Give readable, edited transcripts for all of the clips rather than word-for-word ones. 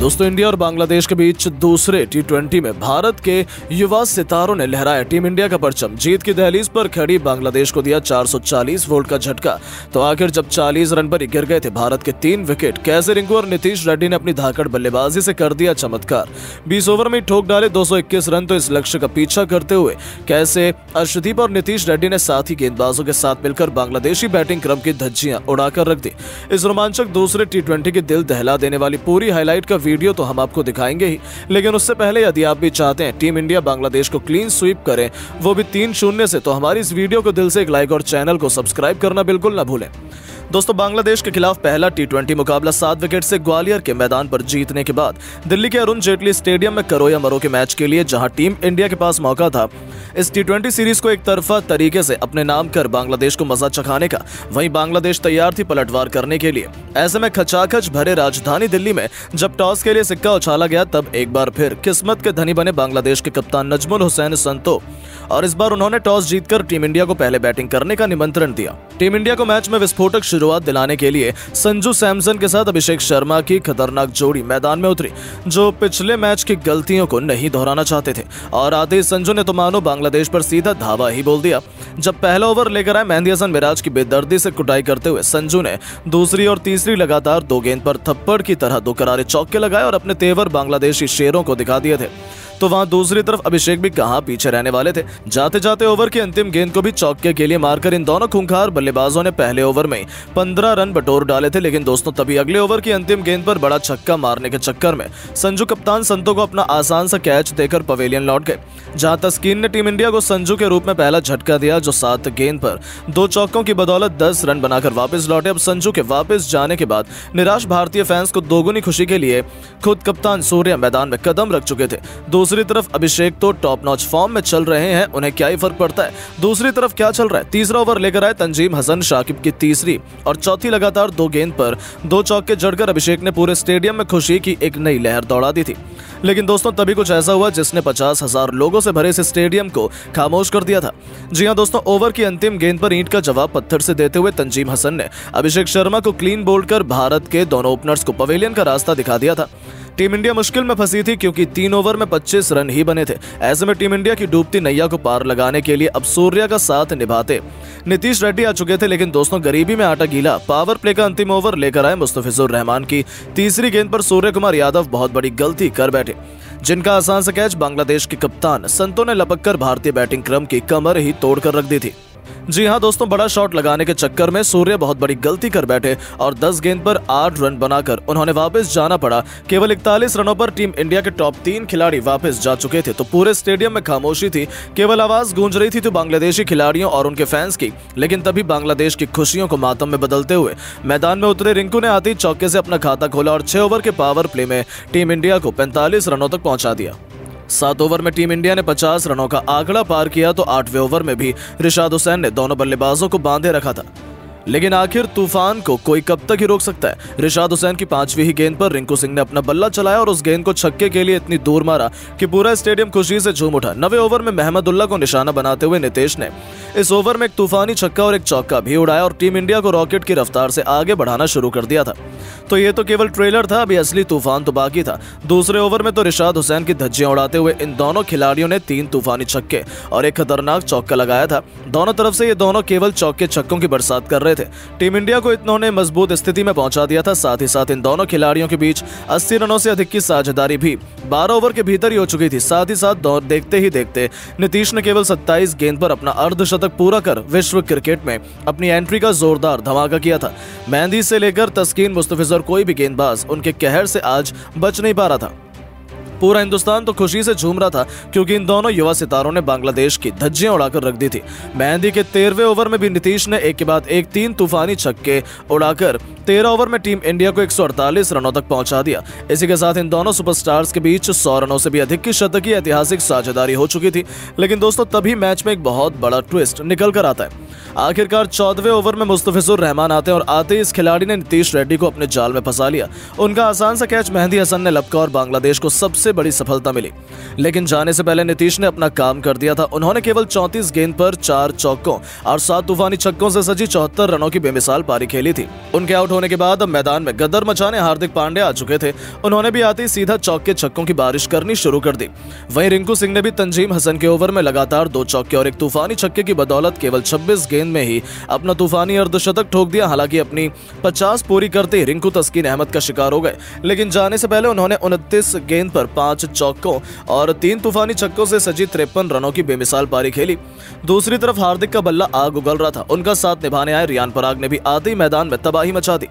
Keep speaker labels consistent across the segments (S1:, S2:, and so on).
S1: दोस्तों इंडिया और बांग्लादेश के बीच दूसरे टी20 में भारत के युवा सितारों ने लहराया टीम इंडिया का परचम। जीत की दहलीज पर खड़ी बांग्लादेश को दिया 440 वोल्ट का झटका। तो आखिर जब 40 रन पर गिर गए थे भारत के 3 विकेट, कैसे रिंकू और नीतीश रेड्डी ने अपनी धाकड़ बल्लेबाजी से कर दिया चमत्कार। 20 ओवर में ठोक डाले 221 रन। तो इस लक्ष्य का पीछा करते हुए कैसे अर्शदीप और नीतीश रेड्डी ने साथी गेंदबाजों के साथ मिलकर बांग्लादेशी बैटिंग क्रम की धज्जियां उड़ाकर रख दी। इस रोमांचक दूसरे टी20 की दिल दहला देने वाली पूरी हाईलाइट का वीडियो तो हम आपको दिखाएंगे ही, लेकिन उससे पहले यदि आप भी चाहते हैं टीम इंडिया बांग्लादेश को क्लीन स्वीप करे, वो भी 3-0 से, तो हमारी इस वीडियो को दिल से एक लाइक और चैनल को सब्सक्राइब करना बिल्कुल ना भूलें। दोस्तों बांग्लादेश के खिलाफ पहला टी20 मुकाबला 7 विकेट से ग्वालियर के मैदान पर जीतने के बाद दिल्ली के अरुण जेटली स्टेडियम में करो या मरो के मैच के लिए जहां टीम इंडिया के पास मौका था इस टी20 सीरीज को एक तरफा तरीके से अपने नाम कर बांग्लादेश को मजा चखाने का, वहीं बांग्लादेश तैयार थी पलटवार करने के लिए। ऐसे में खचाखच भरे राजधानी दिल्ली में जब टॉस के लिए सिक्का उछाला गया, तब एक बार फिर किस्मत के धनी बने बांग्लादेश के कप्तान नजमुल हुसैन संतो, और इस बार उन्होंने टॉस जीतकर टीम इंडिया को पहले बैटिंग करने का निमंत्रण दिया। टीम इंडिया को मैच में विस्फोटक शुरुआत दिलाने के लिए संजू सैमसन के साथ अभिषेक शर्मा की खतरनाक जोड़ी मैदान में उतरी, जो पिछले मैच की गलतियों को नहीं दोहराना चाहते थे। और आते ही संजू ने तो मानो बांग्लादेश पर सीधा धावा ही बोल दिया। जब पहला ओवर लेकर आए मेहंदी हसन मिराज की बेदर्दी से कुटाई करते हुए संजू ने दूसरी और तीसरी लगातार 2 गेंद पर थप्पड़ की तरह 2 करारे चौके लगाए और अपने तेवर बांग्लादेशी शेरों को दिखा दिए थे। तो वहां दूसरी तरफ अभिषेक भी कहां पीछे रहने वाले थे। जाते जाते ओवर की अंतिम गेंद को भी चौके के लिए मारकर इन दोनों खूंखार बल्लेबाजों ने पहले ओवर में 15 रन बटोर डाले थे। लेकिन दोस्तों तभी अगले ओवर की अंतिम गेंद पर बड़ा छक्का मारने के चक्कर में संजू कप्तान संतो को अपना आसान सा कैच देकर पवेलियन लौट गए, जहां तस्कीन ने टीम इंडिया को संजू के रूप में पहला झटका दिया, जो 7 गेंद पर 2 चौकों की बदौलत 10 रन बनाकर वापस लौटे। अब संजू के वापस जाने के बाद निराश भारतीय फैंस को दोगुनी खुशी के लिए खुद कप्तान सूर्या मैदान में कदम रख चुके थे। दूसरी तरफ अभिषेक तो टॉप नॉच फॉर्म में चल रहे हैं, उन्हें क्या ही फर्क पड़ता है दूसरी तरफ क्या चल रहा है। तीसरा ओवर लेकर आए तंजीम हसन शाकिब की तीसरी और चौथी लगातार 2 गेंद पर 2 चौके जड़कर अभिषेक ने पूरे स्टेडियम में खुशी की एक नई लहर दौड़ा दी थी। लेकिन दोस्तों तभी कुछ ऐसा हुआ जिसने 50,000 लोगों से भरे इस स्टेडियम को खामोश कर दिया था। जी हां दोस्तों, ओवर की अंतिम गेंद पर ईंट का जवाब पत्थर से देते हुए तंजीम हसन ने अभिषेक शर्मा को क्लीन बोल्ड कर भारत के दोनों ओपनर्स को पवेलियन का रास्ता दिखा दिया था। टीम इंडिया मुश्किल में फंसी थी क्योंकि 3 ओवर में 25 रन ही बने थे। ऐसे में टीम इंडिया की डूबती नैया को पार लगाने के लिए अब सूर्या का साथ निभाते नीतीश रेड्डी आ चुके थे। लेकिन दोस्तों गरीबी में आटा गीला, पावर प्ले का अंतिम ओवर लेकर आए मुस्तफिजुर रहमान की तीसरी गेंद पर सूर्य कुमार यादव बहुत बड़ी गलती कर बैठे, जिनका आसान सा कैच बांग्लादेश के कप्तान संतो ने लपक कर भारतीय बैटिंग क्रम की कमर ही तोड़कर रख दी थी। जी हां दोस्तों, बड़ा शॉट लगाने के चक्कर में सूर्य बहुत बड़ी गलती कर बैठे और 10 गेंद पर 8 रन बनाकर उन्होंने वापस जाना पड़ा। केवल 41 रनों पर टीम इंडिया के टॉप 3 खिलाड़ी वापस जा चुके थे, तो पूरे स्टेडियम में खामोशी थी। केवल आवाज गूंज रही थी तो बांग्लादेशी खिलाड़ियों और उनके फैंस की। लेकिन तभी बांग्लादेश की खुशियों को मातम में बदलते हुए मैदान में उतरे रिंकू ने आते ही चौके से अपना खाता खोला और 6 ओवर के पावर प्ले में टीम इंडिया को 45 रनों तक पहुंचा दिया। 7 ओवर में टीम इंडिया ने 50 रनों का आंकड़ा पार किया, तो 8वें ओवर में भी रिशाद हुसैन ने दोनों बल्लेबाजों को बांधे रखा था। लेकिन आखिर तूफान को कोई कब तक ही रोक सकता है। रिशाद हुसैन की 5वीं ही गेंद पर रिंकू सिंह ने अपना बल्ला चलाया और उस गेंद को छक्के के लिए इतनी दूर मारा कि पूरा स्टेडियम खुशी से झूम उठा। 9वें ओवर में महमदुल्ला को निशाना बनाते हुए नीतीश ने इस ओवर में एक तूफानी छक्का और एक चौका भी उड़ाया और टीम इंडिया को रॉकेट की रफ्तार से आगे बढ़ाना शुरू कर दिया था। तो ये तो केवल ट्रेलर था, अभी असली तूफान तो बाकी था। दूसरे ओवर में तो रिशाद हुसैन की धज्जियां उड़ाते हुए इन दोनों खिलाड़ियों ने 3 तूफानी छक्के और एक खतरनाक चौका लगाया था। दोनों तरफ से ये दोनों केवल चौके छक्कों की बरसात कर रहे थे। टीम इंडिया को इन्होंने मजबूत स्थिति में पहुंचा दिया था। साथ ही साथ इन दोनों खिलाड़ियों के बीच 80 रनों से अधिक की साझेदारी भी 12 ओवर के भीतर ही हो चुकी थी। साथ ही साथ देखते ही देखते नीतीश ने केवल 27 गेंद पर अपना अर्धशतक पूरा कर विश्व क्रिकेट में अपनी एंट्री का जोरदार धमाका किया था। मेहंदी से लेकर तस्कीन, मुस्तफिजुर, कोई भी गेंदबाज उनके कहर से आज बच नहीं पा रहा था। पूरा हिंदुस्तान तो खुशी से झूम रहा था क्योंकि इन दोनों युवा सितारों ने बांग्लादेश की धज्जियां उड़ाकर रख दी थी। मेहंदी के 13वें ओवर में भी नीतीश ने एक के बाद एक 3 तूफानी छक्के उड़ाकर 13 ओवर में टीम इंडिया को 148 रनों तक पहुंचा दिया। इसी के साथ इन दोनों सुपरस्टार्स के बीच 100 रनों से भी अधिक की शतकीय ऐतिहासिक साझेदारी हो चुकी थी। लेकिन दोस्तों तभी मैच में एक बहुत बड़ा ट्विस्ट निकल कर आता है। आखिरकार 14वें ओवर में मुस्तफिजुर रहमान आते हैं और आते ही इस खिलाड़ी ने नीतीश रेड्डी को अपने जाल में फंसा लिया। उनका आसान सा कैच मेहंदी हसन ने लपका और बांग्लादेश को सबसे सबसे बड़ी सफलता मिली। लेकिन जाने से पहले नीतीश ने अपना काम कर दिया था। उन्होंने केवल 34 गेंद पर 4 चौकों और 7 तूफानी छक्कों से सजी 74 रनों की बेमिसाल पारी खेली थी। उनके आउट होने के बाद अब मैदान में गदर मचाने हार्दिक पांड्या आ चुके थे। उन्होंने भी आते ही सीधा चौके छक्कों की बारिश करनी शुरू कर दी। वहीं रिंकू सिंह ने भी तंजीम हसन के ओवर में लगातार 2 चौके और 1 तूफानी छक्के की बदौलत केवल 26 गेंद में ही अपना तूफानी अर्धशतक ठोक दिया। हालांकि अपनी 50 पूरी करते ही रिंकू तस्कीन अहमद का शिकार हो गए, लेकिन जाने से पहले उन्होंने 29 गेंद पर 5 चौकों और 3 तूफानी छक्कों से सजी 53 रनों की बेमिसाल पारी खेली। दूसरी तरफ हार्दिक का बल्ला आग उगल रहा था। उनका साथ निभाने आए रियान पराग ने भी आते ही मैदान में तबाही मचा दी।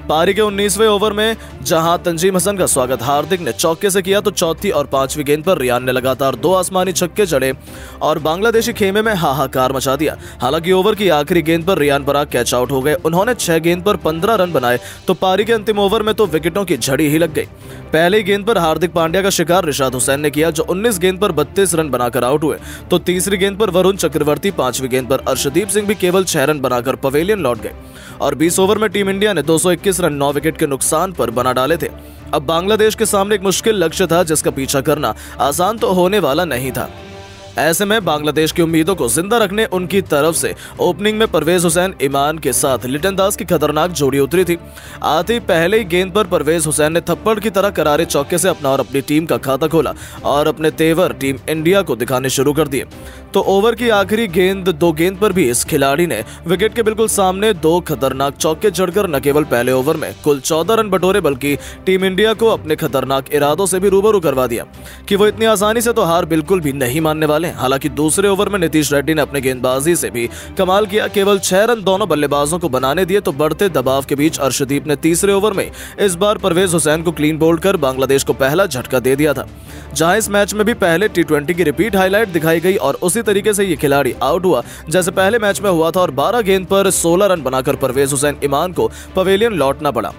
S1: पारी के 19वें ओवर में जहां तंजीम हसन का स्वागत हार्दिक ने चौके से किया तो चौथी और 5वीं गेंद पर रियान ने लगातार 2 आसमानी छक्के जड़े और बांग्लादेशी खेमे में हाहाकार मचा दिया। हालांकि ओवर की आखिरी गेंद पर रियान पराग कैच आउट हो गए। उन्होंने 6 गेंद पर 15 रन बनाए तो पारी के अंतिम ओवर में तो विकेटों की झड़ी ही लग गई। पहली गेंद पर हार्दिक पांड्या का शिकार रिशाद हुसैन ने किया जो 19 गेंद पर 32 रन बनाकर आउट हुए, तो तीसरी गेंद पर वरुण चक्रवर्ती, 5वीं गेंद पर अर्शदीप सिंह भी केवल 6 रन बनाकर पवेलियन लौट गए और 20 ओवर में टीम इंडिया ने 221 रन 9 विकेट के नुकसान पर बना डाले थे। अब बांग्लादेश के सामने एक मुश्किल लक्ष्य था जिसका पीछा करना आसान तो होने वाला नहीं था। ऐसे में बांग्लादेश की उम्मीदों को जिंदा रखने उनकी तरफ से ओपनिंग में परवेज हुसैन ईमान के साथ लिटन दास की खतरनाक जोड़ी उतरी थी। आते ही पहले ही गेंद पर परवेज हुसैन ने थप्पड़ की तरह करारे चौके से अपना और अपनी टीम का खाता खोला और अपने तेवर टीम इंडिया को दिखाने शुरू कर दिए। तो ओवर की आखिरी गेंद 2 गेंद पर भी इस खिलाड़ी ने विकेट के बिल्कुल सामने 2 खतरनाक चौके जड़कर न केवल पहले ओवर में कुल 14 रन बटोरे बल्कि टीम इंडिया को अपने खतरनाक इरादों से भी रूबरू करवा दिया कि वो इतनी आसानी से तो हार बिल्कुल भी नहीं मानने वाले। हालांकि दूसरे ओवर में नीतीश रेड्डी ने अपने गेंदबाजी से भी कमाल किया। केवल 6 रन दोनों बल्लेबाजों को बनाने दिए तो बढ़ते दबाव के बीच अर्शदीप ने तीसरे ओवर में इस बार परवेज हुसैन को क्लीन बोल्ड कर बांग्लादेश को पहला झटका दे दिया था। जहां इस मैच में भी पहले T20 की रिपीट हाईलाइट दिखाई गई और उसी तरीके से ये खिलाड़ी आउट हुआ जैसे पहले मैच में हुआ था और 12 गेंद पर 16 रन बनाकर परवेज हुसैन ईमान को पवेलियन लौटना पड़ा।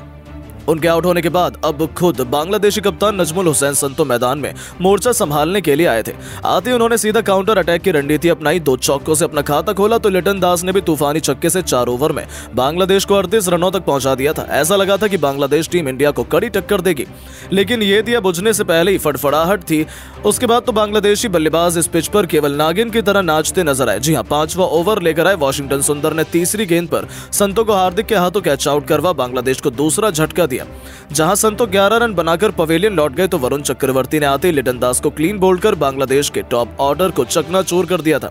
S1: उनके आउट होने के बाद अब खुद बांग्लादेशी कप्तान नजमुल हुसैन संतो मैदान में मोर्चा संभालने के लिए आए थे। आते ही उन्होंने सीधा काउंटर अटैक की रणनीति अपनाई। 2 चौकों से अपना खाता खोला तो लिटन दास ने भी तूफानी छक्के से 4 ओवर में बांग्लादेश को 38 रनों तक पहुंचा दिया था। ऐसा लगा था कि बांग्लादेश टीम इंडिया को कड़ी टक्कर देगी, लेकिन ये दिया बुझने से पहले ही फड़फड़ाहट थी। उसके बाद तो बांग्लादेशी बल्लेबाज इस पिच पर केवल नागिन की तरह नाचते नजर आए। जी हाँ, 5वां ओवर लेकर आए वॉशिंगटन सुंदर ने तीसरी गेंद पर संतो को हार्दिक के हाथों कैच आउट करवा बांग्लादेश को दूसरा झटका दिया। जहां संतो 11 रन बनाकर पवेलियन लौट गए तो वरुण चक्रवर्ती ने आते ही लिटन दास को क्लीन बोल्ड कर बांग्लादेश के टॉप ऑर्डर को चकनाचूर कर दिया था।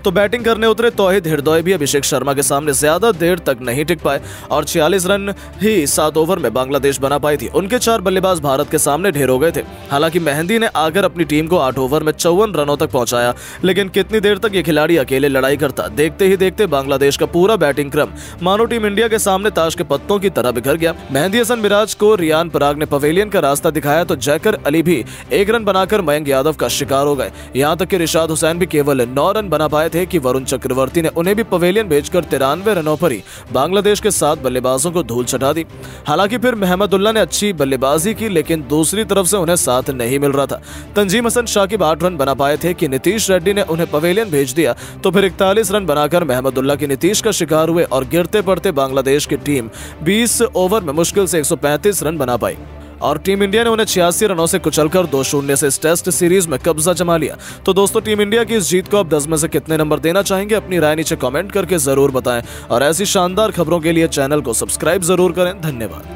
S1: तो बैटिंग करने उतरे तौहीद हिरदोय भी अभिषेक शर्मा के सामने ज्यादा देर तक नहीं टिक पाए और 46 रन ही 7 ओवर में बांग्लादेश बना पाई थी। उनके 4 बल्लेबाज भारत के सामने ढेर हो गए थे। हालांकि मेहंदी ने आकर अपनी टीम को 8 ओवर में 54 रनों तक पहुंचाया, लेकिन कितनी देर तक ये खिलाड़ी अकेले लड़ाई करता। देखते ही देखते बांग्लादेश का पूरा बैटिंग क्रम मानो टीम इंडिया के सामने ताश के पत्तों की तरह बिखर गया। मेहंदी हसन मिराज को रियान पराग ने पवेलियन का रास्ता दिखाया तो जैकर अली भी 1 रन बनाकर मयंक यादव का शिकार हो गए। यहाँ तक कि रिशाद हुसैन भी केवल 9 रन बना पाए थे कि वरुण चक्रवर्ती ने उन्हें भी पवेलियन भेजकर 93 रनों पर ही बांग्लादेश के 7 बल्लेबाजों को धूल चटा दी। हालांकि फिर महमदुल्लाह ने अच्छी बल्लेबाजी की, लेकिन दूसरी तरफ से उन्हें साथ नहीं मिल रहा था। तंजीम हसन शाकिब 8 रन बना पाए थे कि नीतीश रेड्डी ने उन्हें पवेलियन भेज दिया तो फिर 41 रन बनाकर महमदुल्लाह की नीतीश का शिकार हुए और गिरते पड़ते बांग्लादेश की टीम 20 ओवर में मुश्किल से 135 रन बना पाई और टीम इंडिया ने उन्हें 86 रनों से कुचलकर 2-0 से इस टेस्ट सीरीज में कब्जा जमा लिया। तो दोस्तों, टीम इंडिया की इस जीत को आप 10 में से कितने नंबर देना चाहेंगे? अपनी राय नीचे कमेंट करके जरूर बताएं और ऐसी शानदार खबरों के लिए चैनल को सब्सक्राइब जरूर करें। धन्यवाद।